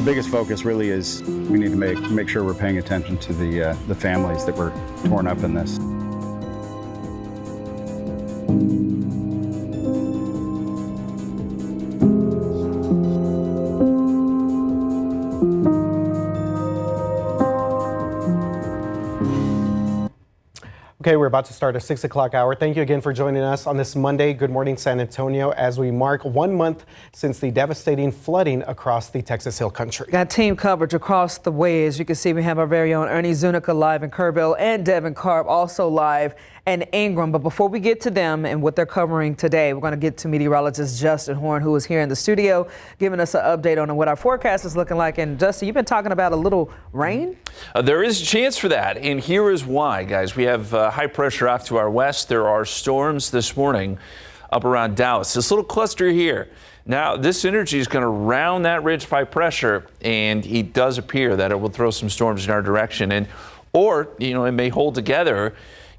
biggest focus really is we need to make sure we're paying attention to the families that were torn up in this. Okay, we're about to start a 6 o'clock hour. Thank you again for joining us on this Monday. Good morning, San Antonio, as we mark 1 month since the devastating flooding across the Texas Hill Country. Got team coverage across the way. As you can see, we have our very own Ernie Zuniga live in Kerrville and Devin Karp also live in Ingram. But before we get to them and what they're covering today, we're going to get to meteorologist Justin Horn, who is here in the studio, giving us an update on what our forecast is looking like. And Justin, you've been talking about a little rain? There is a chance for that, and here is why, guys. We have high pressure off to our west. There are storms this morning up around Dallas. This little cluster here. Now, this energy is going to round that ridge of high pressure, and it does appear that it will throw some storms in our direction, or it may hold together.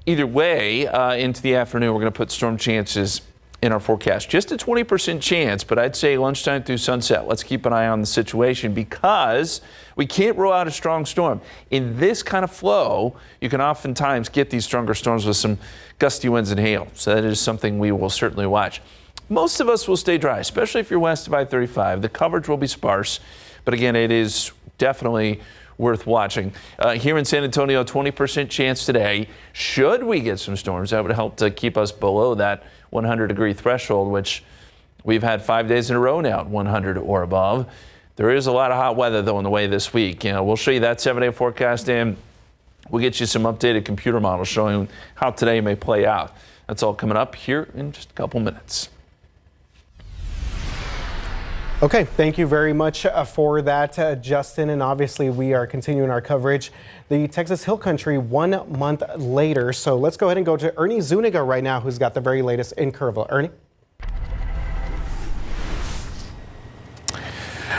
Either way, into the afternoon, we're going to put storm chances in our forecast. Just a 20% chance, but I'd say lunchtime through sunset. Let's keep an eye on the situation because we can't rule out a strong storm. In this kind of flow, you can oftentimes get these stronger storms with some gusty winds and hail. So that is something we will certainly watch. Most of us will stay dry, especially if you're west of I-35. The coverage will be sparse, but again, it is definitely worth watching. Here in San Antonio, 20% chance today. Should we get some storms, that would help to keep us below that 100-degree threshold, which we've had 5 days in a row now at 100 or above. There is a lot of hot weather, though, on the way this week. We'll show you that 7-day forecast, and we'll get you some updated computer models showing how today may play out. That's all coming up here in just a couple minutes. Okay, thank you very much for that, Justin. And obviously, we are continuing our coverage. The Texas Hill Country 1 month later. So let's go ahead and go to Ernie Zuniga right now, who's got the very latest in Kerrville. Ernie?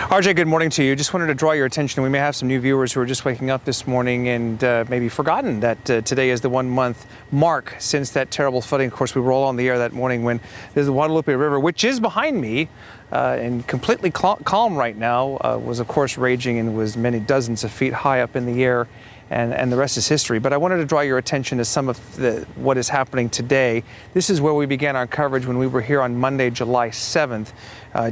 RJ, good morning to you. Just wanted to draw your attention. We may have some new viewers who are just waking up this morning and maybe forgotten that today is the 1 month mark since that terrible flooding. Of course, we were all on the air that morning when the Guadalupe River, which is behind me and completely calm right now, was of course raging and was many dozens of feet high up in the air. And the rest is history. But I wanted to draw your attention to some of what is happening today. This is where we began our coverage when we were here on Monday, July 7th,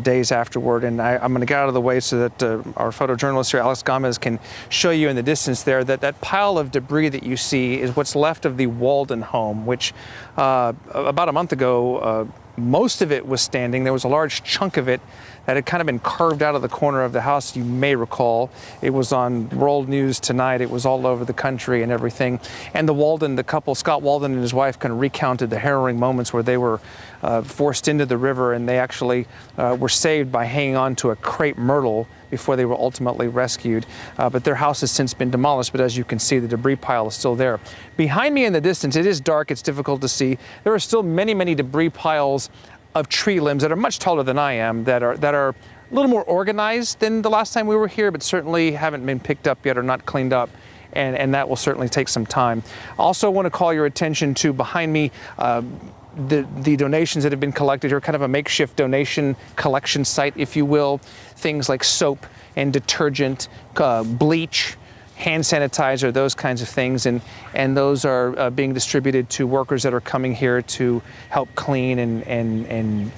days afterward. And I'm going to get out of the way so that our photojournalist here, Alex Gomez, can show you in the distance there that pile of debris that you see is what's left of the Walden home, which about a month ago, most of it was standing. There was a large chunk of it that had kind of been carved out of the corner of the house. You may recall it was on World News Tonight. It was all over the country and everything. And the couple, Scott Walden and his wife, kind of recounted the harrowing moments where they were forced into the river, and they actually were saved by hanging on to a crepe myrtle before they were ultimately rescued. But their house has since been demolished, but as you can see, the debris pile is still there. Behind me in the distance, it is dark, it's difficult to see. There are still many, many debris piles of tree limbs that are much taller than I am, that are a little more organized than the last time we were here, but certainly haven't been picked up yet or not cleaned up. And that will certainly take some time. Also want to call your attention to behind me, the donations that have been collected here, kind of a makeshift donation collection site, if you will. Things like soap and detergent, bleach, hand sanitizer, those kinds of things, and those are being distributed to workers that are coming here to help clean and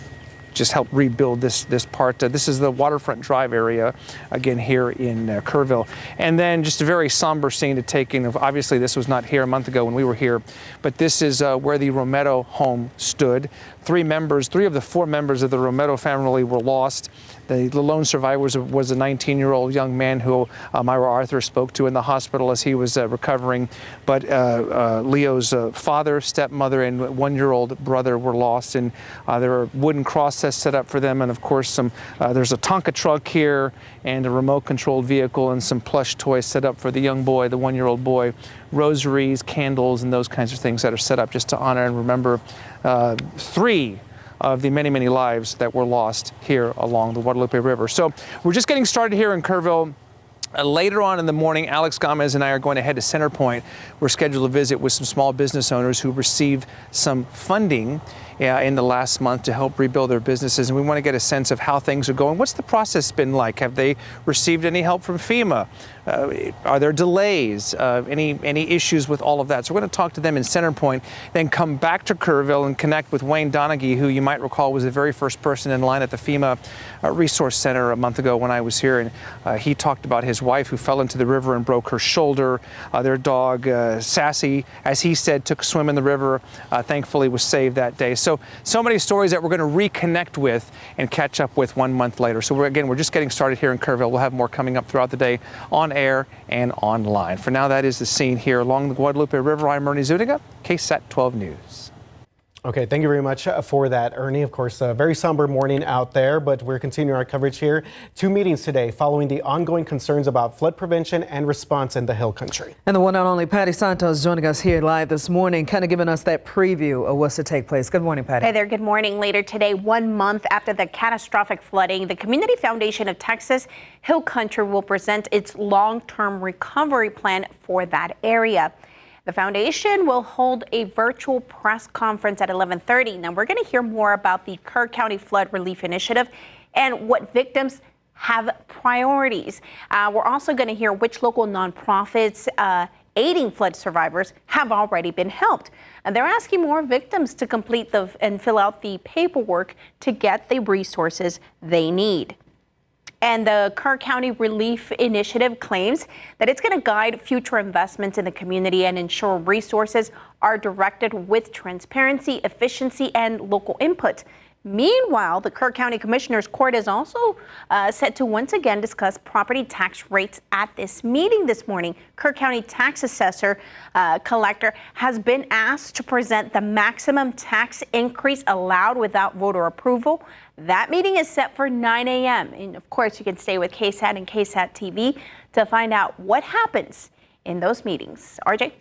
just help rebuild this part. This is the Waterfront Drive area, again, here in Kerrville. And then just a very somber scene to take in. Obviously, this was not here a month ago when we were here, but this is where the Romero home stood. Three of the four members of the Romero family were lost. The lone survivor was a 19-year-old young man who Myra Arthur spoke to in the hospital as he was recovering. But Leo's father, stepmother, and 1-year-old brother were lost, and there are wooden crosses set up for them. And of course, there's a Tonka truck here and a remote-controlled vehicle and some plush toys set up for the young boy, the 1-year-old boy. Rosaries, candles, and those kinds of things that are set up just to honor and remember 3 of the many, many lives that were lost here along the Guadalupe River. So we're just getting started here in Kerrville. Later on in the morning, Alex Gomez and I are going to head to Center Point. We're scheduled to visit with some small business owners who received some funding in the last month to help rebuild their businesses. And we want to get a sense of how things are going. What's the process been like? Have they received any help from FEMA? Are there delays? Any issues with all of that? So we're going to talk to them in Centerpoint, then come back to Kerrville and connect with Wayne Donaghy, who you might recall was the very first person in line at the FEMA Resource Center a month ago when I was here. And he talked about his wife who fell into the river and broke her shoulder. Their dog, Sassy, as he said, took a swim in the river, thankfully was saved that day. So many stories that we're going to reconnect with and catch up with 1 month later. So we're just getting started here in Kerrville. We'll have more coming up throughout the day on air and online. For now, that is the scene here along the Guadalupe River. I'm Ernie Zuniga, KSAT 12 News. Okay, thank you very much for that, Ernie. Of course, a very somber morning out there, but we're continuing our coverage here. 2 meetings today following the ongoing concerns about flood prevention and response in the Hill Country. And the one and only Patty Santos joining us here live this morning, kind of giving us that preview of what's to take place. Good morning, Patty. Hey there, good morning. Later today, 1 month after the catastrophic flooding, the Community Foundation of Texas Hill Country will present its long-term recovery plan for that area. The foundation will hold a virtual press conference at 11:30. Now, we're going to hear more about the Kerr County Flood Relief Initiative and what victims have priorities. We're also going to hear which local nonprofits aiding flood survivors have already been helped. And they're asking more victims to complete and fill out the paperwork to get the resources they need. And the Kerr County Relief Initiative claims that it's going to guide future investments in the community and ensure resources are directed with transparency, efficiency, and local input. Meanwhile, the Kerr County Commissioners Court is also set to once again discuss property tax rates at this meeting this morning. Kerr County tax assessor collector has been asked to present the maximum tax increase allowed without voter approval. That meeting is set for 9 a.m. And of course, you can stay with KSAT and KSAT TV to find out what happens in those meetings. RJ?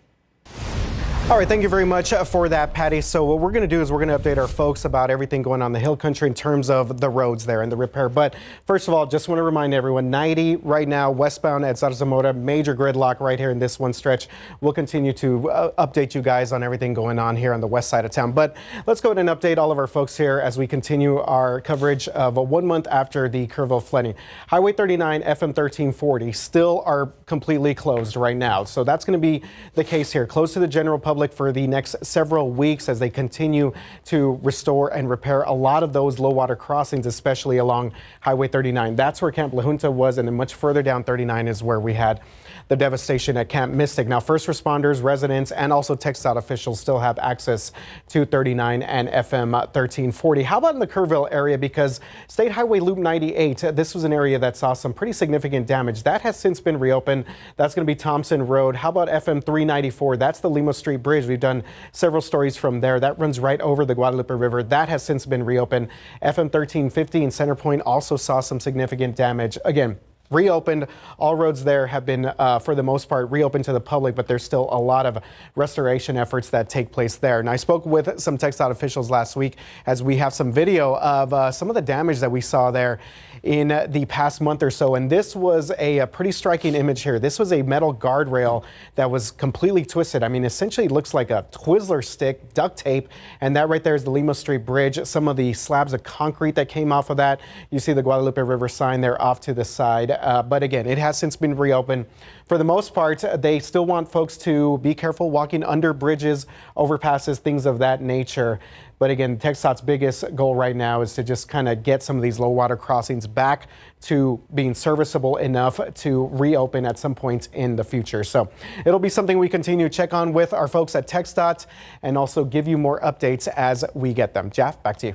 All right, thank you very much for that, Patty. So what we're going to do is we're going to update our folks about everything going on in the Hill Country in terms of the roads there and the repair. But first of all, just want to remind everyone, 90 right now, westbound at Zarzamora, major gridlock right here in this one stretch. We'll continue to update you guys on everything going on here on the west side of town. But let's go ahead and update all of our folks here as we continue our coverage of 1 month after the Kerrville flooding. Highway 39, FM 1340 still are completely closed right now. So that's going to be the case here, closed to the general public for the next several weeks as they continue to restore and repair a lot of those low water crossings, especially along Highway 39. That's where Camp La Junta was, and then much further down 39 is where we had the devastation at Camp Mystic. Now, first responders, residents, and also TxDOT officials still have access to 39 and FM 1340. How about in the Kerrville area? Because State Highway Loop 98, this was an area that saw some pretty significant damage. That has since been reopened. That's going to be Thompson Road. How about FM 394? That's the Lima Street Bridge. We've done several stories from there. That runs right over the Guadalupe River. That has since been reopened. FM 1350 in Centerpoint also saw some significant damage. Again, reopened. All roads there have been, for the most part, reopened to the public, but there's still a lot of restoration efforts that take place there. And I spoke with some TxDOT officials last week as we have some video of some of the damage that we saw there in the past month or so. And this was a pretty striking image here. This was a metal guardrail that was completely twisted. I mean, essentially looks like a Twizzler stick, duct tape. And that right there is the Lima Street Bridge. Some of the slabs of concrete that came off of that. You see the Guadalupe River sign there off to the side. But again, it has since been reopened. For the most part, they still want folks to be careful walking under bridges, overpasses, things of that nature. But again, TxDOT's biggest goal right now is to just kind of get some of these low water crossings back to being serviceable enough to reopen at some point in the future. So it'll be something we continue to check on with our folks at TxDOT and also give you more updates as we get them. Jeff, back to you.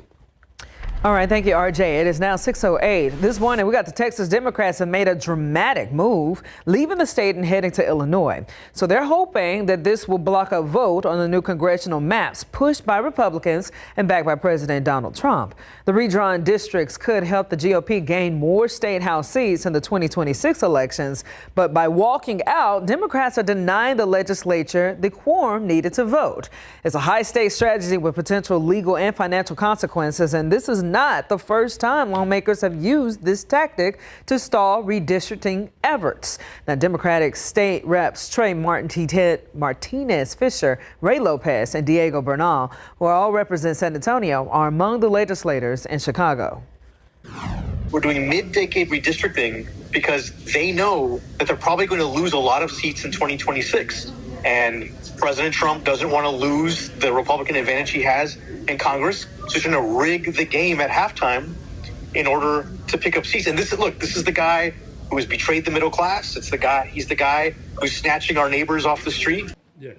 All right, thank you, RJ. It is now 6:08. This morning, we got the Texas Democrats have made a dramatic move, leaving the state and heading to Illinois. So they're hoping that this will block a vote on the new congressional maps pushed by Republicans and backed by President Donald Trump. The redrawn districts could help the GOP gain more state house seats in the 2026 elections. But by walking out, Democrats are denying the legislature the quorum needed to vote. It's a high-stakes strategy with potential legal and financial consequences, and this is not the first time lawmakers have used this tactic to stall redistricting efforts. Now, Democratic state reps Trey Martinez Fisher, Ray Lopez, and Diego Bernal, who all represent San Antonio, are among the legislators in Chicago. We're doing mid-decade redistricting because they know that they're probably going to lose a lot of seats in 2026. And President Trump doesn't want to lose the Republican advantage he has in Congress. So he's going to rig the game at halftime in order to pick up seats. And this is the guy who has betrayed the middle class. He's the guy who's snatching our neighbors off the street. Yes.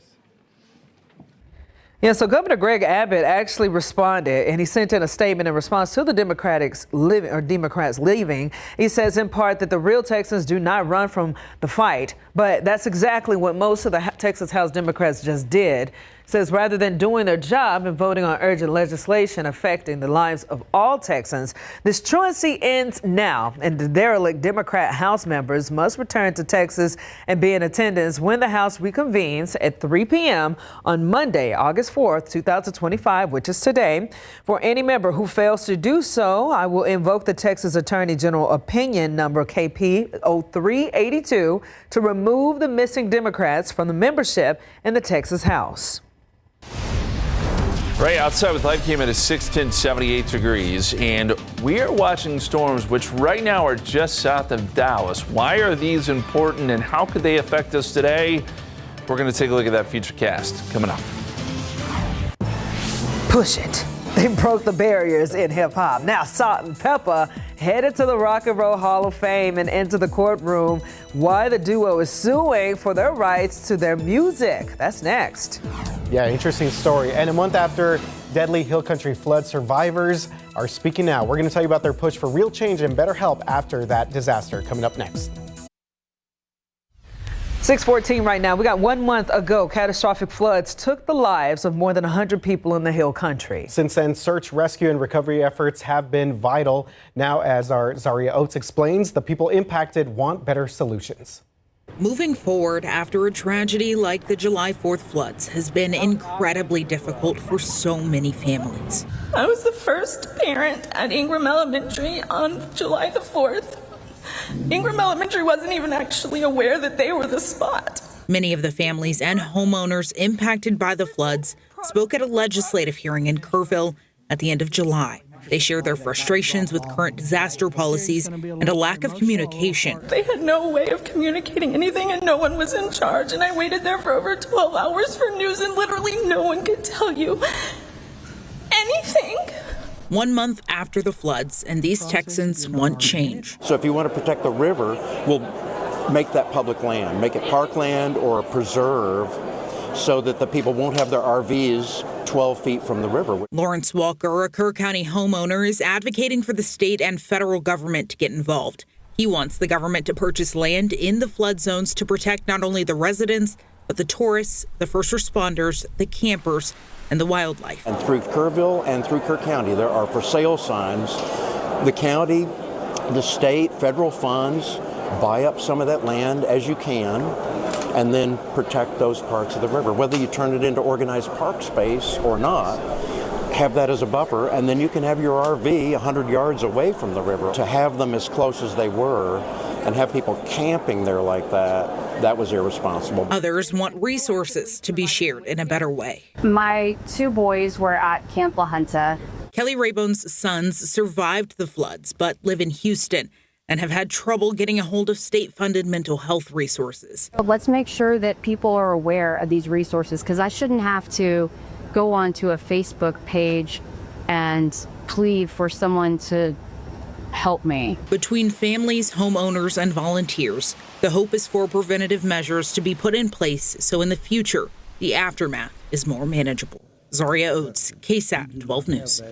Yeah, so Governor Greg Abbott actually responded, and he sent in a statement in response to the Democrats leaving. He says in part that the real Texans do not run from the fight, but that's exactly what most of the Texas House Democrats just did. Says rather than doing their job and voting on urgent legislation affecting the lives of all Texans, this truancy ends now, and the derelict Democrat House members must return to Texas and be in attendance when the House reconvenes at 3 p.m. on Monday, August 4th, 2025, which is today. For any member who fails to do so, I will invoke the Texas Attorney General opinion number KP 0382 to remove the missing Democrats from the membership in the Texas House. Right outside with live cam at 610, 78 degrees, and we are watching storms which right now are just south of Dallas. Why are these important and how could they affect us today? We're going to take a look at that futurecast coming up. Push it. They broke the barriers in hip hop. Now Salt and Pepper headed to the Rock and Roll Hall of Fame and into the courtroom. Why the duo is suing for their rights to their music. That's next. Yeah, interesting story. And a month after deadly Hill Country flood, survivors are speaking now. We're going to tell you about their push for real change and better help after that disaster. Coming up next. 6:14 right now. We got 1 month ago, catastrophic floods took the lives of more than 100 people in the Hill Country. Since then, search, rescue, and recovery efforts have been vital. Now, as our Zaria Oates explains, the people impacted want better solutions. Moving forward after a tragedy like the July 4th floods has been incredibly difficult for so many families. I was the first parent at Ingram Elementary on July the 4th. Ingram Elementary wasn't even actually aware that they were the spot. Many of the families and homeowners impacted by the floods spoke at a legislative hearing in Kerrville at the end of July. They shared their frustrations with current disaster policies and a lack of communication. They had no way of communicating anything and no one was in charge. And I waited there for over 12 hours for news and literally no one could tell you anything. 1 month after the floods, and these Texans want change. So if you want to protect the river, we'll make that public land, make it parkland or a preserve so that the people won't have their RVs 12 feet from the river. Lawrence Walker, a Kerr County homeowner, is advocating for the state and federal government to get involved. He wants the government to purchase land in the flood zones to protect not only the residents, but the tourists, the first responders, the campers, and the wildlife. And through Kerrville and through Kerr County, there are for sale signs. The county, the state, federal funds, buy up some of that land as you can, and then protect those parts of the river. Whether you turn it into organized park space or not, have that as a buffer, and then you can have your RV 100 yards away from the river. To have them as close as they were and have people camping there like that was irresponsible. Others want resources to be shared in a better way. My 2 boys were at Camp La Junta. Kelly Raybone's sons survived the floods, but live in Houston and have had trouble getting a hold of state-funded mental health resources. Let's make sure that people are aware of these resources, because I shouldn't have to go onto a Facebook page and plead for someone to help me. Between families, homeowners, and volunteers, the hope is for preventative measures to be put in place so in the future, the aftermath is more manageable. Zaria Oates, KSAT 12 News.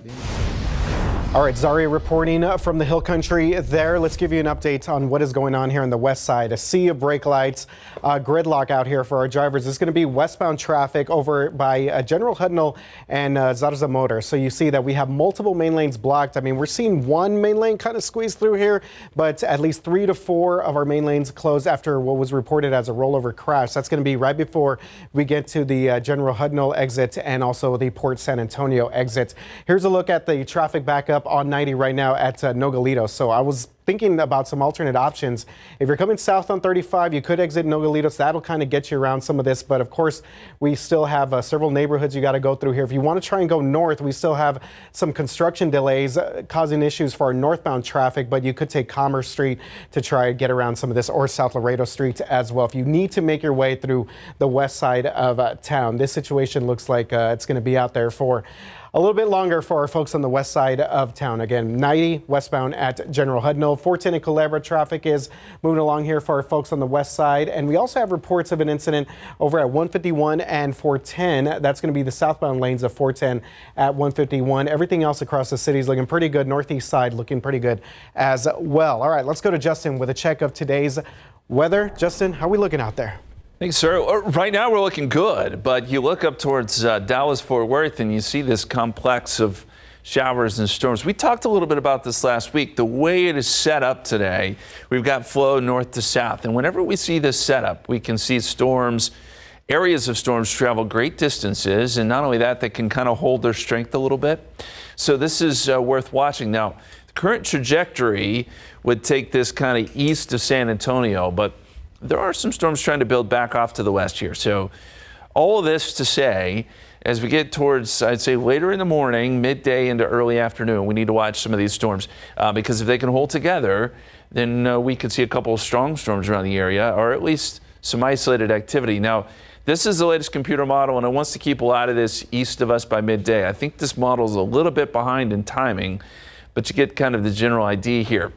All right, Zaria reporting from the Hill Country there. Let's give you an update on what is going on here on the west side. A sea of brake lights, gridlock out here for our drivers. It's going to be westbound traffic over by General Hudnall and Zarza Motor. So you see that we have multiple main lanes blocked. I mean, we're seeing one main lane kind of squeeze through here, but at least 3 to 4 of our main lanes closed after what was reported as a rollover crash. That's going to be right before we get to the General Hudnall exit and also the Port San Antonio exit. Here's a look at the traffic backup up on 90 right now at Nogalitos. So I was thinking about some alternate options. If you're coming south on 35, you could exit Nogalitos. That'll kind of get you around some of this. But of course, we still have several neighborhoods you got to go through here. If you want to try and go north, we still have some construction delays causing issues for our northbound traffic. But you could take Commerce Street to try and get around some of this, or South Laredo Street as well. If you need to make your way through the west side of town, this situation looks like it's going to be out there for a little bit longer for our folks on the west side of town. Again, 90 westbound at General Hudno. 410 and Culebra traffic is moving along here for our folks on the west side. And we also have reports of an incident over at 151 and 410. That's going to be the southbound lanes of 410 at 151. Everything else across the city is looking pretty good. Northeast side looking pretty good as well. All right, let's go to Justin with a check of today's weather. Justin, how are we looking out there? Thanks, sir. Right now we're looking good, but you look up towards Dallas-Fort Worth and you see this complex of showers and storms. We talked a little bit about this last week. The way it is set up today, we've got flow north to south. And whenever we see this setup, we can see storms, areas of storms travel great distances. And not only that, they can kind of hold their strength a little bit. So this is worth watching. Now, the current trajectory would take this kind of east of San Antonio, but there are some storms trying to build back off to the west here. So all of this to say, as we get towards, I'd say, later in the morning, midday into early afternoon, we need to watch some of these storms because if they can hold together, then we could see a couple of strong storms around the area, or at least some isolated activity. Now, this is the latest computer model, and it wants to keep a lot of this east of us by midday. I think this model is a little bit behind in timing, but you get kind of the general idea here.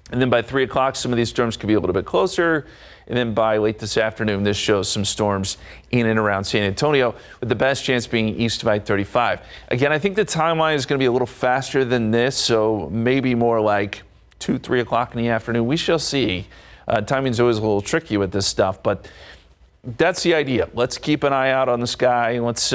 And then by 3 o'clock, some of these storms could be a little bit closer. And then by late this afternoon, this shows some storms in and around San Antonio, with the best chance being east of I-35. Again, I think the timeline is going to be a little faster than this, so maybe more like 2, 3 o'clock in the afternoon. We shall see. Timing is always a little tricky with this stuff, but that's the idea. Let's keep an eye out on the sky, and let's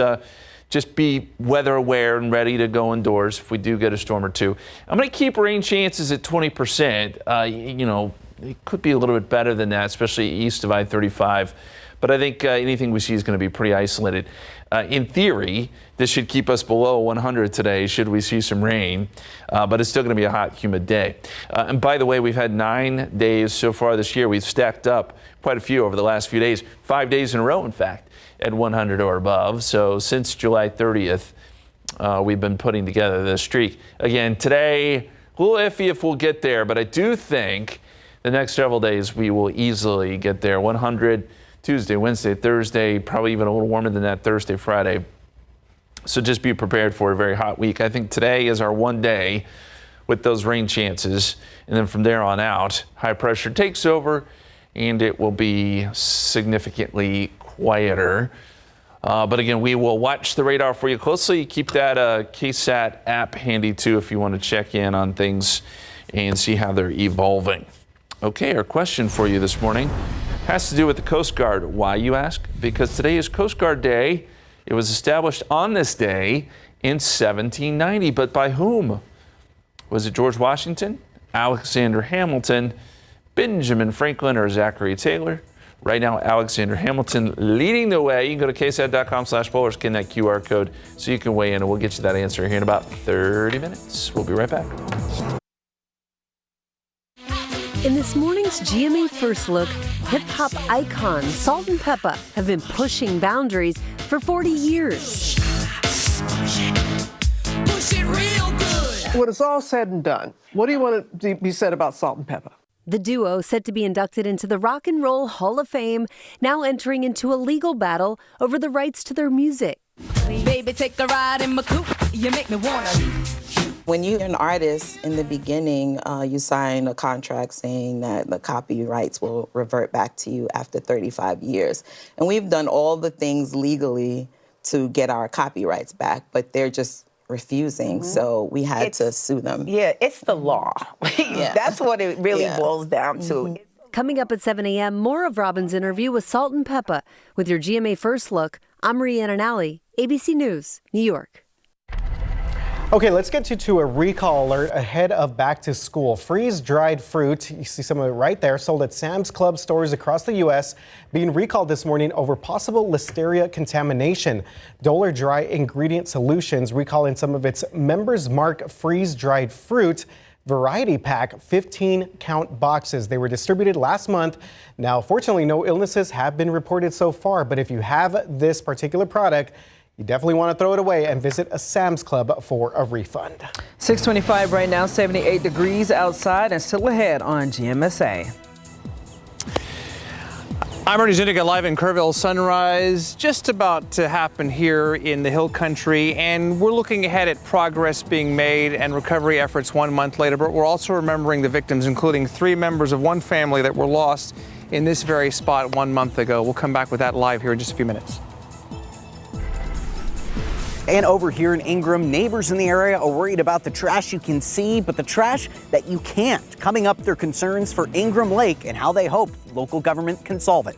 just be weather aware and ready to go indoors if we do get a storm or two. I'm going to keep rain chances at 20%. You know, it could be a little bit better than that, especially east of I-35. But I think anything we see is going to be pretty isolated. In theory, this should keep us below 100 today, should we see some rain. But it's still going to be a hot, humid day. And by the way, we've had 9 days so far this year. We've stacked up quite a few over the last few days, 5 days in a row, in fact, at 100 or above. So since July 30th, we've been putting together this streak. Again, today, a little iffy if we'll get there, but I do think the next several days we will easily get there. 100 Tuesday, Wednesday, Thursday, probably even a little warmer than that Thursday, Friday. So just be prepared for a very hot week. I think today is our one day with those rain chances. And then from there on out, high pressure takes over and it will be significantly quieter. But again, we will watch the radar for you closely. Keep that KSAT app handy too if you want to check in on things and see how they're evolving. Okay, our question for you this morning has to do with the Coast Guard. Why, you ask? Because today is Coast Guard Day. It was established on this day in 1790, but by whom? Was it George Washington, Alexander Hamilton, Benjamin Franklin, or Zachary Taylor? Right now, Alexander Hamilton leading the way. You can go to ksat.com/poll or scan that QR code so you can weigh in, and we'll get you that answer here in about 30 minutes. We'll be right back. In this morning's GMA First Look, hip-hop icons Salt and Peppa have been pushing boundaries for 40 years. When it's all said and done, what do you want to be said about Salt and Peppa? The duo, set to be inducted into the Rock and Roll Hall of Fame, now entering into a legal battle over the rights to their music. Baby, take a ride in my coupe. You make me wanna. When you're an artist, in the beginning, you sign a contract saying that the copyrights will revert back to you after 35 years. And we've done all the things legally to get our copyrights back, but they're just refusing, so we had to sue them. Yeah, it's the law. That's what it really boils down to. Coming up at 7 a.m., more of Robin's interview with Salt and Peppa. With your GMA First Look, I'm Marie Annanelli, ABC News, New York. Okay, let's get you to a recall alert ahead of back to school. Freeze-dried fruit, you see some of it right there, sold at Sam's Club stores across the U.S. being recalled this morning over possible listeria contamination. Dollar Dry Ingredient Solutions recalling some of its Members Mark freeze-dried fruit variety pack 15-count boxes. They were distributed last month. Now, fortunately, no illnesses have been reported so far, but if you have this particular product, you definitely want to throw it away and visit a Sam's Club for a refund. 625 right now, 78 degrees outside and still ahead on GMSA. I'm Ernie Zuniga live in Kerrville. Sunrise just about to happen here in the Hill Country, and we're looking ahead at progress being made and recovery efforts 1 month later, but we're also remembering the victims, including 3 members of one family that were lost in this very spot 1 month ago. We'll come back with that live here in just a few minutes. And over here in Ingram, neighbors in the area are worried about the trash you can see, but the trash that you can't. Coming up, their concerns for Ingram Lake and how they hope local government can solve it.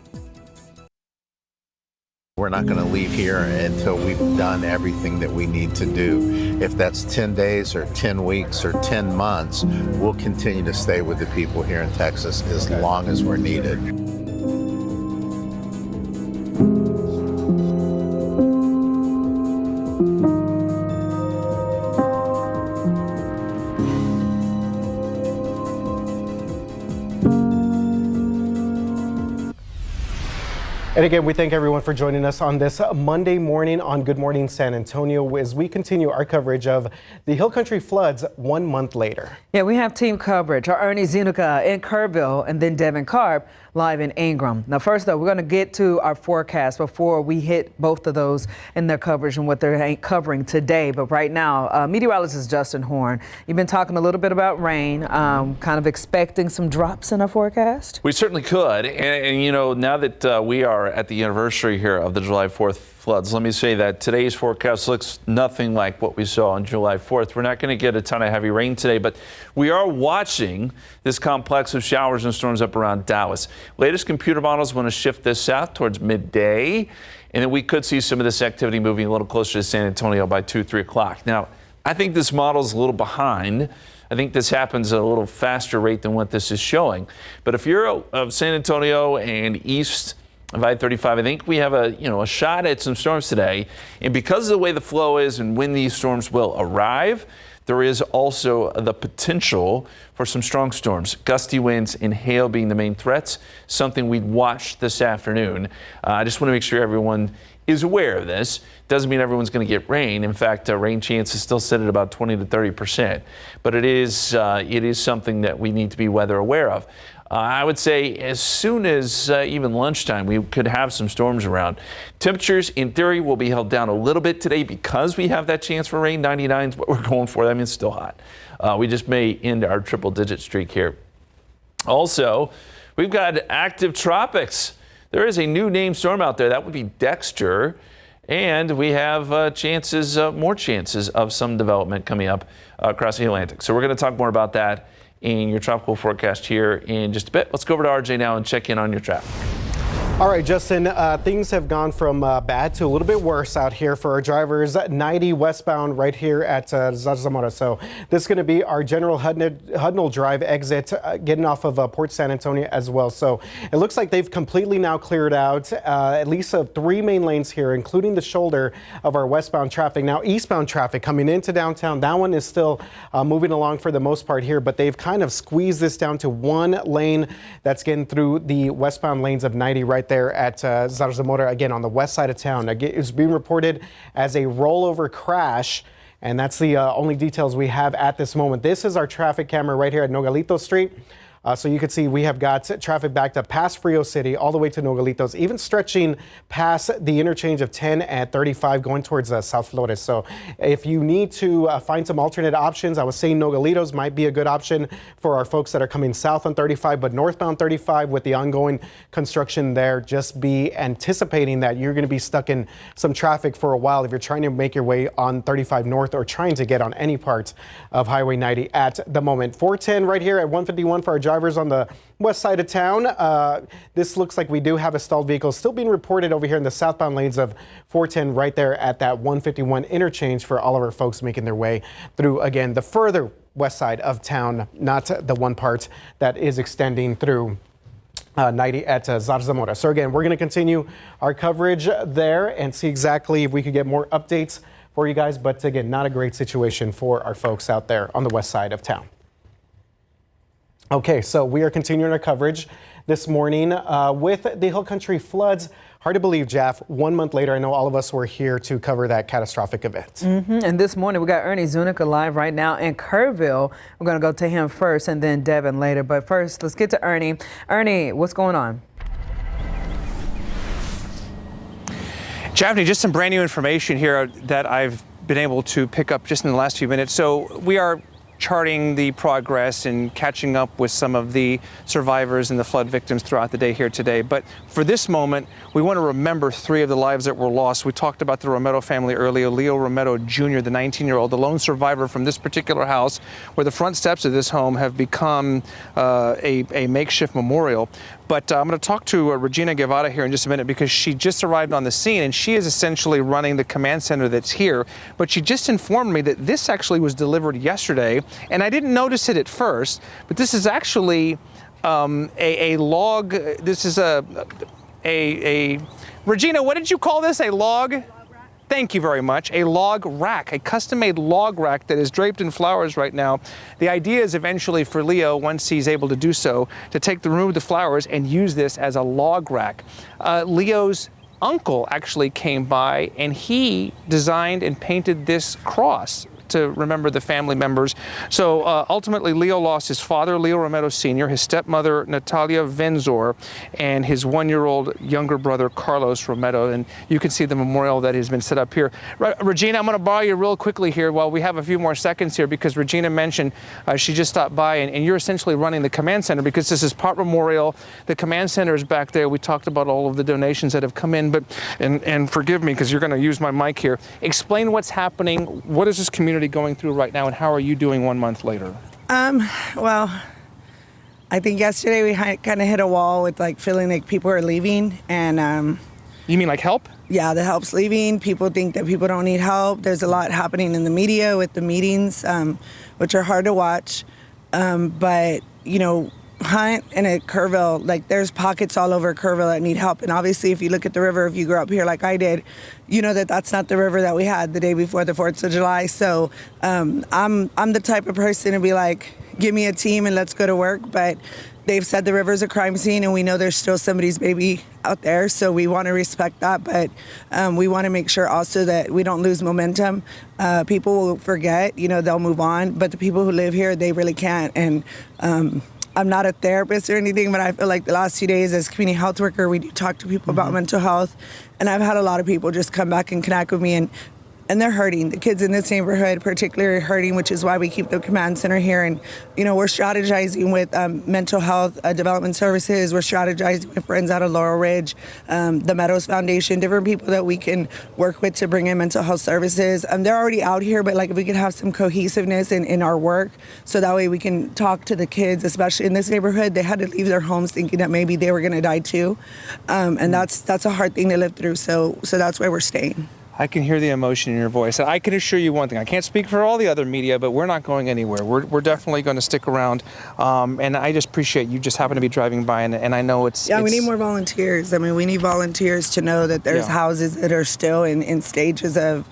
We're not going to leave here until we've done everything that we need to do. If that's 10 days or 10 weeks or 10 months, we'll continue to stay with the people here in Texas as long as we're needed. And again, we thank everyone for joining us on this Monday morning on Good Morning San Antonio as we continue our coverage of the Hill Country floods 1 month later. Yeah, we have team coverage. Our Ernie Zuniga in Kerrville and then Devin Karp live in Ingram. Now, first, though, we're going to get to our forecast before we hit both of those in their coverage and what they're covering today. But right now, meteorologist Justin Horn, you've been talking a little bit about rain, kind of expecting some drops in our forecast. We certainly could. And you know, now that we are at the anniversary here of the July 4th floods, let me say that today's forecast looks nothing like what we saw on July 4th. We're not going to get a ton of heavy rain today, but we are watching this complex of showers and storms up around Dallas. Latest computer models want to shift this south towards midday, and then we could see some of this activity moving a little closer to San Antonio by 2-3 o'clock. Now, I think this model is a little behind. I think this happens at a little faster rate than what this is showing. But if you're of San Antonio and east of I-35, I think we have a shot at some storms today. And because of the way the flow is and when these storms will arrive, there is also the potential for some strong storms, gusty winds and hail being the main threats, something we'd watch this afternoon. I just want to make sure everyone is aware of this. Doesn't mean everyone's going to get rain. In fact, rain chance is still set at about 20 to 30%. But it is something that we need to be weather aware of. I would say as soon as even lunchtime, we could have some storms around. Temperatures, in theory, will be held down a little bit today because we have that chance for rain. 99 is what we're going for. I mean, it's still hot. We just may end our triple-digit streak here. Also, we've got active tropics. There is a new named storm out there. That would be Dexter. And we have more chances of some development coming up across the Atlantic. So we're going to talk more about that in your tropical forecast here in just a bit. Let's go over to RJ now and check in on your traffic. All right, Justin, things have gone from bad to a little bit worse out here for our drivers. 90 westbound right here at Zarzamora. So this is going to be our General Hudnall Drive exit getting off of Port San Antonio as well. So it looks like they've completely now cleared out at least 3 main lanes here, including the shoulder of our westbound traffic. Now, eastbound traffic coming into downtown, that one is still moving along for the most part here, but they've kind of squeezed this down to 1 lane that's getting through the westbound lanes of 90 right there at Zarzamora, again on the west side of town. It's being reported as a rollover crash, and that's the only details we have at this moment. This is our traffic camera right here at Nogalitos Street. So you can see we have got traffic backed up past Frio City all the way to Nogalitos, even stretching past the interchange of 10 at 35 going towards South Flores. So if you need to find some alternate options, I was saying Nogalitos might be a good option for our folks that are coming south on 35, but northbound 35 with the ongoing construction there, just be anticipating that you're going to be stuck in some traffic for a while if you're trying to make your way on 35 north or trying to get on any part of Highway 90 at the moment. 410 right here at 151 for our drivers on the west side of town. This looks like we do have a stalled vehicle still being reported over here in the southbound lanes of 410 right there at that 151 interchange for all of our folks making their way through, again, the further west side of town, not the one part that is extending through 90 at Zarzamora. So again, we're going to continue our coverage there and see exactly if we could get more updates for you guys. But again, not a great situation for our folks out there on the west side of town. Okay, so we are continuing our coverage this morning with the Hill Country floods. Hard to believe, Jeff, 1 month later, I know all of us were here to cover that catastrophic event. And this morning, we got Ernie Zuniga live right now in Kerrville. We're going to go to him first and then Devin later. But first, let's get to Ernie. Ernie, what's going on? Javni, just some brand new information here that I've been able to pick up just in the last few minutes. So we are charting the progress and catching up with some of the survivors and the flood victims throughout the day here today. But for this moment, we want to remember 3 of the lives that were lost. We talked about the Romero family earlier. Leo Romero Jr., the 19-year-old, the lone survivor from this particular house, where the front steps of this home have become a makeshift memorial. But I'm going to talk to Regina Guevara here in just a minute because she just arrived on the scene and she is essentially running the command center that's here. But she just informed me that this actually was delivered yesterday, and I didn't notice it at first, but this is actually a log. This is a Regina, what did you call this? A log? Thank you very much. A log rack, a custom-made log rack that is draped in flowers right now. The idea is eventually for Leo, once he's able to do so, to remove the flowers and use this as a log rack. Leo's uncle actually came by and he designed and painted this cross to remember the family members. So ultimately, Leo lost his father, Leo Romero Sr., his stepmother, Natalia Venzor, and his 1-year-old younger brother, Carlos Romero. And you can see the memorial that has been set up here. Regina, I'm going to borrow you real quickly here while we have a few more seconds here, because Regina mentioned she just stopped by, and you're essentially running the command center because this is part memorial. The command center is back there. We talked about all of the donations that have come in, but and forgive me because you're going to use my mic here. Explain what's happening. What is this community going through right now, and how are you doing 1 month later? Well, I think yesterday we kind of hit a wall with like feeling like people are leaving, and you mean like help? Yeah, the help's leaving. People think that people don't need help. There's a lot happening in the media with the meetings, which are hard to watch. But you know, Hunt and at Kerrville, like there's pockets all over Kerrville that need help. And obviously, if you look at the river, if you grew up here like I did, you know that that's not the river that we had the day before the 4th of July. So I'm the type of person to be like, give me a team and let's go to work. But they've said the river's a crime scene, and we know there's still somebody's baby out there. So we want to respect that. But we want to make sure also that we don't lose momentum. People will forget, you know, they'll move on. But the people who live here, they really can't. And I'm not a therapist or anything, but I feel like the last few days as community health worker, we do talk to people about mental health. And I've had a lot of people just come back and connect with me, and they're hurting. The kids in this neighborhood particularly hurting, which is why we keep the command center here. And, you know, we're strategizing with mental health development services. We're strategizing with friends out of Laurel Ridge, the Meadows Foundation, different people that we can work with to bring in mental health services. They're already out here, but like if we could have some cohesiveness in our work, so that way we can talk to the kids, especially in this neighborhood. They had to leave their homes thinking that maybe they were going to die too. And that's a hard thing to live through. So that's why we're staying. I can hear the emotion in your voice. I can assure you one thing. I can't speak for all the other media, but we're not going anywhere. We're definitely going to stick around. And I just appreciate you just happen to be driving by, and I know it's... Yeah, we need more volunteers. I mean, we need volunteers to know that there's houses that are still in stages of,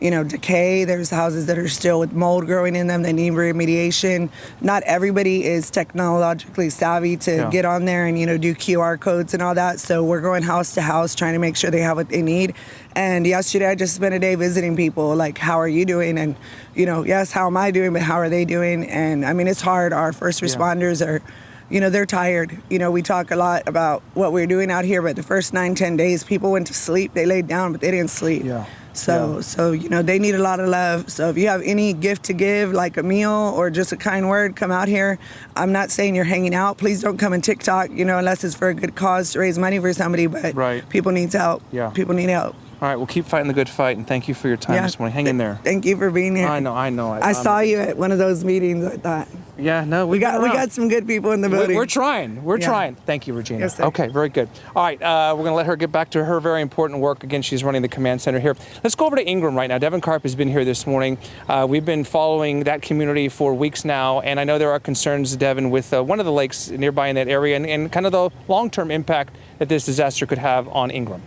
you know, decay. There's houses that are still with mold growing in them that need remediation. Not everybody is technologically savvy to get on there and, you know, do QR codes and all that. So we're going house to house trying to make sure they have what they need. And yesterday I just spent a day visiting people, like, how are you doing? And, you know, yes, how am I doing, but how are they doing? And I mean, it's hard. Our first responders are, you know, they're tired. You know, we talk a lot about what we're doing out here, but the first 9-10 days, people went to sleep. They laid down, but they didn't sleep. So, you know, they need a lot of love. So if you have any gift to give, like a meal or just a kind word, come out here. I'm not saying you're hanging out. Please don't come and TikTok, you know, unless it's for a good cause to raise money for somebody. But people need help. People need help. All right, we'll keep fighting the good fight, and thank you for your time this morning. Hang in there. Thank you for being here. I know. I saw you at one of those meetings, I thought. Yeah, no, we got some good people in the building. We're trying. We're trying. Thank you, Regina. Yes, sir. Okay, very good. All right, we're going to let her get back to her very important work. Again, she's running the command center here. Let's go over to Ingram right now. Devin Karp has been here this morning. We've been following that community for weeks now, and I know there are concerns, Devin, with one of the lakes nearby in that area and kind of the long-term impact that this disaster could have on Ingram.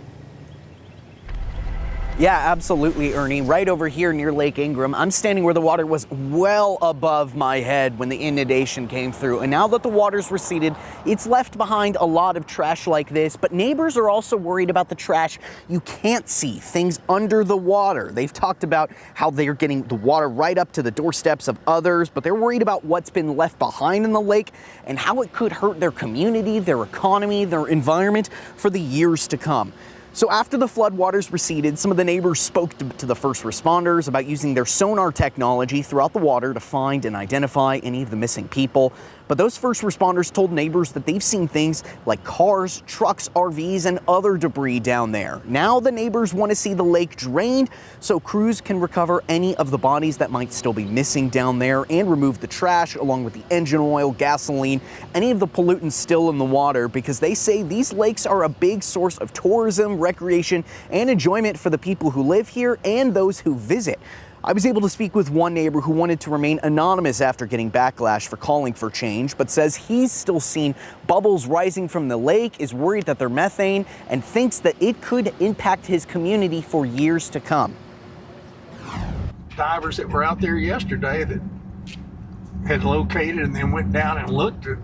Yeah, absolutely, Ernie. Right over here near Lake Ingram, I'm standing where the water was well above my head when the inundation came through. And now that the water's receded, it's left behind a lot of trash like this. But neighbors are also worried about the trash you can't see, things under the water. They've talked about how they're getting the water right up to the doorsteps of others, but they're worried about what's been left behind in the lake and how it could hurt their community, their economy, their environment for the years to come. So after the floodwaters receded, some of the neighbors spoke to the first responders about using their sonar technology throughout the water to find and identify any of the missing people. But those first responders told neighbors that they've seen things like cars, trucks, RVs, and other debris down there. Now the neighbors want to see the lake drained so crews can recover any of the bodies that might still be missing down there and remove the trash along with the engine oil, gasoline, any of the pollutants still in the water, because they say these lakes are a big source of tourism, recreation, and enjoyment for the people who live here and those who visit. I was able to speak with one neighbor who wanted to remain anonymous after getting backlash for calling for change, but says he's still seen bubbles rising from the lake, is worried that they're methane, and thinks that it could impact his community for years to come. Divers that were out there yesterday that had located and then went down and looked at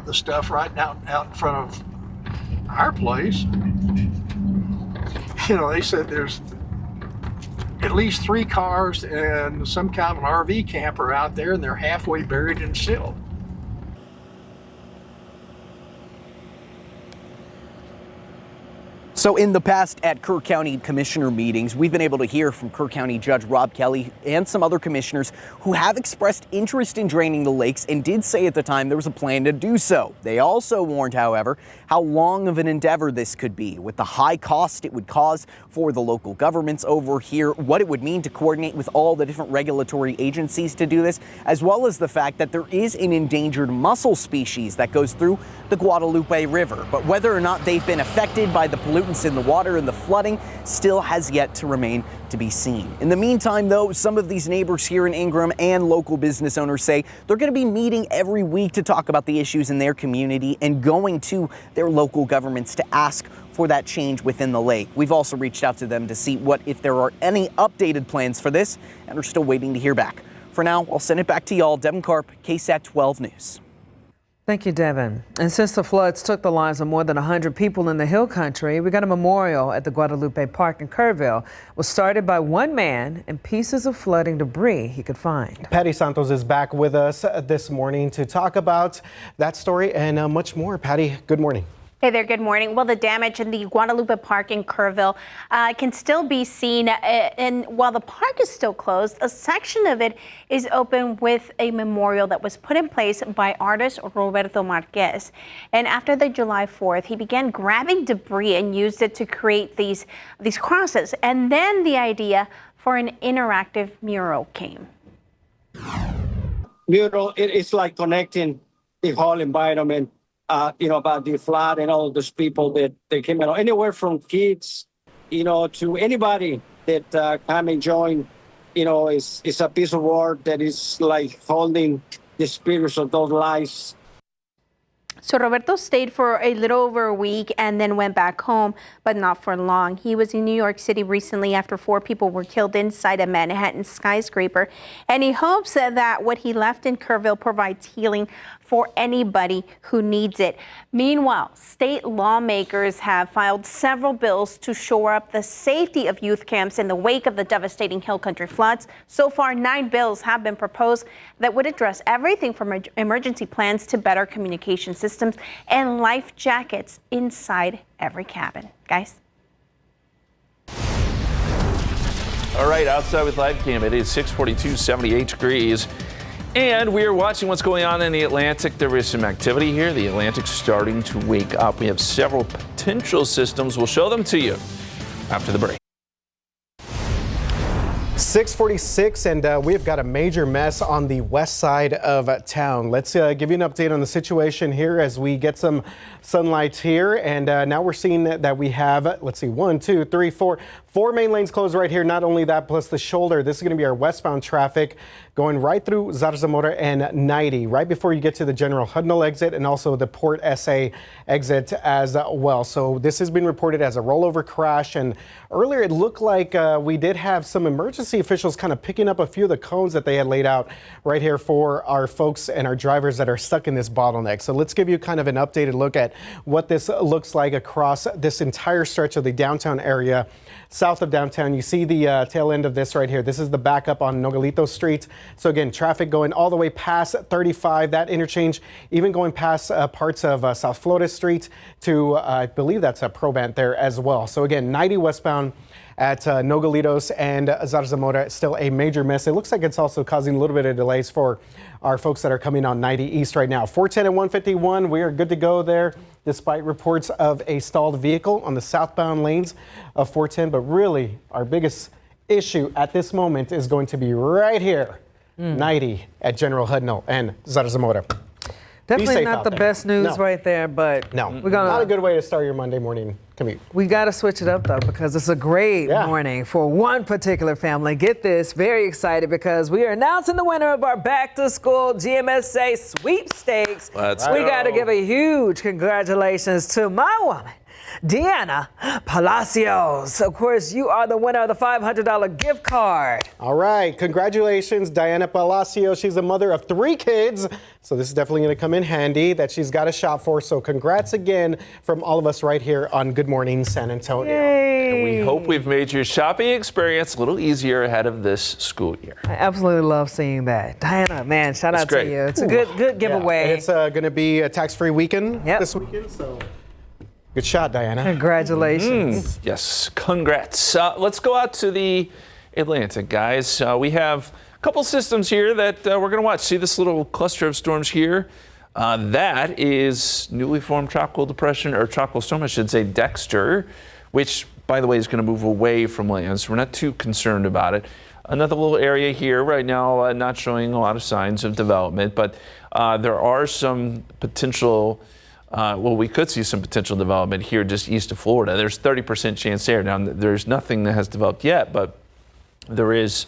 the stuff right out in front of our place. You know, they said there's at least 3 cars and some kind of an RV camper out there, and they're halfway buried in silt. So in the past at Kerr County Commissioner meetings, we've been able to hear from Kerr County Judge Rob Kelly and some other commissioners who have expressed interest in draining the lakes and did say at the time there was a plan to do so. They also warned, however, how long of an endeavor this could be, with the high cost it would cause for the local governments over here, what it would mean to coordinate with all the different regulatory agencies to do this, as well as the fact that there is an endangered mussel species that goes through the Guadalupe River. But whether or not they've been affected by the pollutants in the water and the flooding still has yet to remain to be seen. In the meantime, though, some of these neighbors here in Ingram and local business owners say they're going to be meeting every week to talk about the issues in their community and going to their local governments to ask for that change within the lake. We've also reached out to them to see if there are any updated plans for this, and are still waiting to hear back. For now, I'll send it back to y'all. Devin Karp, KSAT 12 News. Thank you, Devin. And since the floods took the lives of more than 100 people in the Hill Country, we got a memorial at the Guadalupe Park in Kerrville. It was started by one man and pieces of flooding debris he could find. Patty Santos is back with us this morning to talk about that story and much more. Patty, good morning. Hey there, good morning. Well, the damage in the Guadalupe Park in Kerrville can still be seen. And while the park is still closed, a section of it is open with a memorial that was put in place by artist Roberto Marquez. And after the July 4th, he began grabbing debris and used it to create these crosses. And then the idea for an interactive mural came. Mural, it's like connecting the whole environment. About the flood and all those people that they came out, anywhere from kids, to anybody that come and join, it's a piece of work that is like holding the spirits of those lives. So Roberto stayed for a little over a week and then went back home, but not for long. He was in New York City recently after 4 people were killed inside a Manhattan skyscraper. And he hopes that what he left in Kerrville provides healing for anybody who needs it. Meanwhile, state lawmakers have filed several bills to shore up the safety of youth camps in the wake of the devastating Hill Country floods. So far, 9 bills have been proposed that would address everything from emergency plans to better communication systems and life jackets inside every cabin. Guys. All right, outside with live cam, it is 6:42, 78 degrees. And we are watching what's going on in the Atlantic. There is some activity here. The Atlantic's starting to wake up. We have several potential systems. We'll show them to you after the break. 6:46, and we've got a major mess on the west side of town. Let's give you an update on the situation here as we get some sunlight here. And now we're seeing that we have, let's see, 1, 2, 3, 4 main lanes closed right here. Not only that, plus the shoulder. This is going to be our westbound traffic going right through Zarzamora and 90, right before you get to the General Hudnall exit and also the Port SA exit as well. So this has been reported as a rollover crash. And earlier it looked like we did have some emergency officials kind of picking up a few of the cones that they had laid out right here for our folks and our drivers that are stuck in this bottleneck. So let's give you kind of an updated look at what this looks like across this entire stretch of the downtown area. South of downtown, you see the tail end of this right here. This is the backup on Nogalito Street. So again, traffic going all the way past 35, that interchange, even going past parts of South Florida Street to, I believe that's a Probant there as well. So again, 90 westbound at Nogalitos and Zarzamora, still a major mess. It looks like it's also causing a little bit of delays for our folks that are coming on 90 East right now. 410 and 151, we are good to go there, despite reports of a stalled vehicle on the southbound lanes of 410. But really, our biggest issue at this moment is going to be right here, 90 at General Hudnall and Zarzamora. Definitely not the best news right there, but no, not a good way to start your Monday morning commute. We got to switch it up though, because it's a great morning for one particular family. Get this, very excited because we are announcing the winner of our back to school GMSA Sweepstakes. Let's we go. got to give a huge congratulations to my woman, Deanna Palacios. Of course, you are the winner of the $500 gift card. All right, congratulations, Diana Palacios. She's a mother of 3 kids, so this is definitely going to come in handy that she's got a shop for. So congrats again from all of us right here on Good Morning San Antonio. Yay. And we hope we've made your shopping experience a little easier ahead of this school year. I absolutely love seeing that. Diana, man, shout out to you. It's a good giveaway. Yeah, it's going to be a tax-free weekend this weekend, so good shot, Diana. Congratulations. Yes, congrats. Let's go out to the Atlantic, guys. We have a couple systems here that we're going to watch. See this little cluster of storms here? That is newly formed tropical depression, or tropical storm, I should say, Dexter, which, by the way, is going to move away from land, so we're not too concerned about it. Another little area here right now, not showing a lot of signs of development, but there are some potential. Well, we could see some potential development here just east of Florida. There's 30% chance there. Now, there's nothing that has developed yet, but there is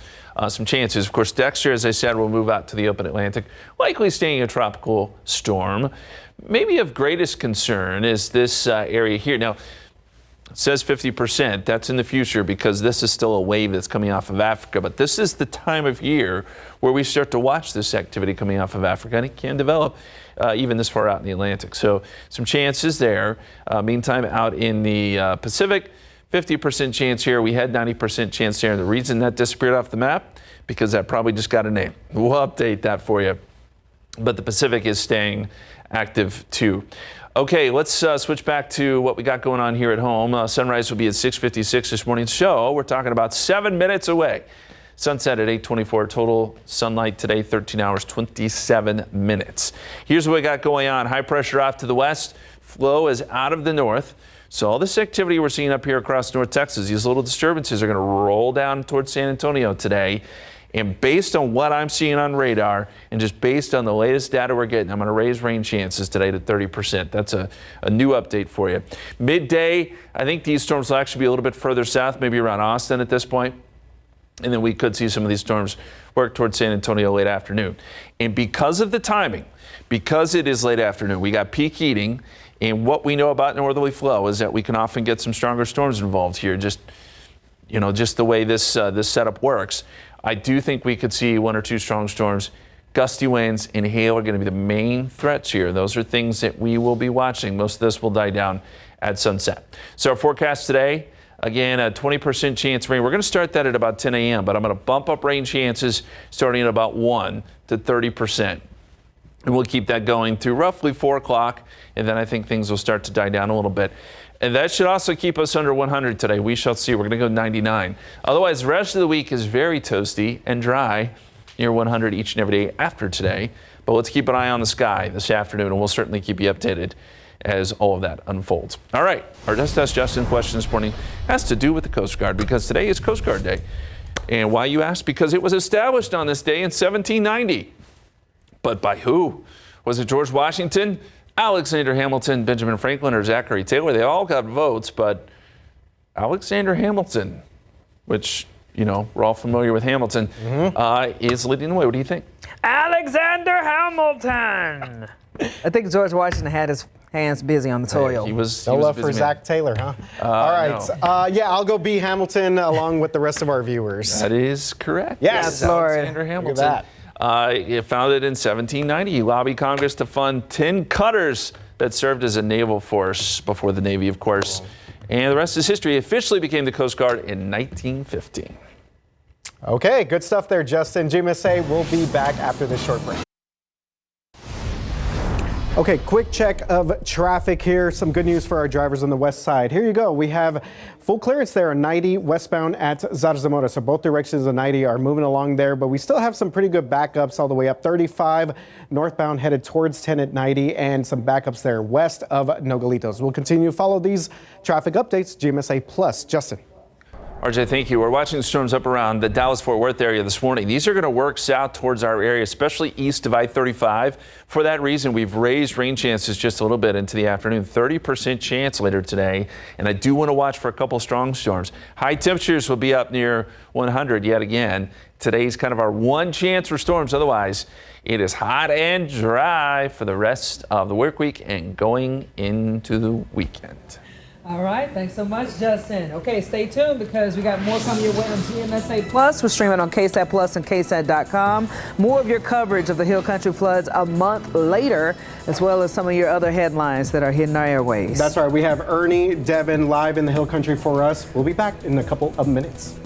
some chances. Of course, Dexter, as I said, will move out to the open Atlantic, likely staying a tropical storm. Maybe of greatest concern is this area here. Now, it says 50%. That's in the future because this is still a wave that's coming off of Africa. But this is the time of year where we start to watch this activity coming off of Africa, and it can develop even this far out in the Atlantic. So some chances there. Meantime, out in the Pacific, 50% chance here. We had 90% chance there. And the reason that disappeared off the map, because that probably just got a name. We'll update that for you. But the Pacific is staying active too. Okay, let's switch back to what we got going on here at home. Sunrise will be at 6:56 this morning. So we're talking about 7 minutes away. Sunset at 8:24. Total sunlight today, 13 hours, 27 minutes. Here's what we got going on. High pressure off to the west. Flow is out of the north. So all this activity we're seeing up here across North Texas, these little disturbances are going to roll down towards San Antonio today. And based on what I'm seeing on radar and just based on the latest data we're getting, I'm going to raise rain chances today to 30%. That's a new update for you. Midday, I think these storms will actually be a little bit further south, maybe around Austin at this point. And then we could see some of these storms work towards San Antonio late afternoon. And because of the timing, because it is late afternoon, we got peak heating. And what we know about northerly flow is that we can often get some stronger storms involved here. Just the way this setup works. I do think we could see 1 or 2 strong storms. Gusty winds and hail are going to be the main threats here. Those are things that we will be watching. Most of this will die down at sunset. So our forecast today, again, a 20% chance of rain. We're going to start that at about 10 a.m., but I'm going to bump up rain chances starting at about 1 to 30%. And we'll keep that going through roughly 4 o'clock, and then I think things will start to die down a little bit. And that should also keep us under 100 today. We shall see. We're going to go 99. Otherwise, the rest of the week is very toasty and dry, near 100 each and every day after today. But let's keep an eye on the sky this afternoon, and we'll certainly keep you updated as all of that unfolds. All right, our Just Ask Justin question this morning has to do with the Coast Guard, because today is Coast Guard Day. And why, you ask? Because it was established on this day in 1790. But by who? Was it George Washington, Alexander Hamilton, Benjamin Franklin, or Zachary Taylor? They all got votes, but Alexander Hamilton, which, you know, we're all familiar with Hamilton, is leading the way. What do you think? Alexander Hamilton. I think George Washington had his hands busy on the toil. He was No a love busy for man. Zach Taylor, huh? All right. No. Yeah, I'll go B. Hamilton along with the rest of our viewers. That is correct. Yes, Alexander Look Hamilton. at that. He founded in 1790. He lobbied Congress to fund 10 cutters that served as a naval force before the Navy, of course. And the rest is history. He officially became the Coast Guard in 1915. Okay, good stuff there, Justin. GMSA will be back after this short break. Okay, quick check of traffic here. Some good news for our drivers on the west side. Here you go. We have full clearance there on 90 westbound at Zarzamora. So both directions of 90 are moving along there, but we still have some pretty good backups all the way up 35 northbound headed towards 10 at 90 and some backups there west of Nogalitos. We'll continue to follow these traffic updates. GMSA Plus. Justin. RJ, thank you. We're watching storms up around the Dallas-Fort Worth area this morning. These are going to work south towards our area, especially east of I-35. For that reason, we've raised rain chances just a little bit into the afternoon. 30% chance later today. And I do want to watch for a couple strong storms. High temperatures will be up near 100 yet again. Today's kind of our one chance for storms. Otherwise, it is hot and dry for the rest of the work week and going into the weekend. All right, thanks so much, Justin. Okay, stay tuned because we got more coming your way on GMSA Plus. We're streaming on KSAT Plus and KSAT.com. More of your coverage of the Hill Country floods a month later, as well as some of your other headlines that are hitting our airways. That's right. We have Ernie, Devin live in the Hill Country for us. We'll be back in a couple of minutes.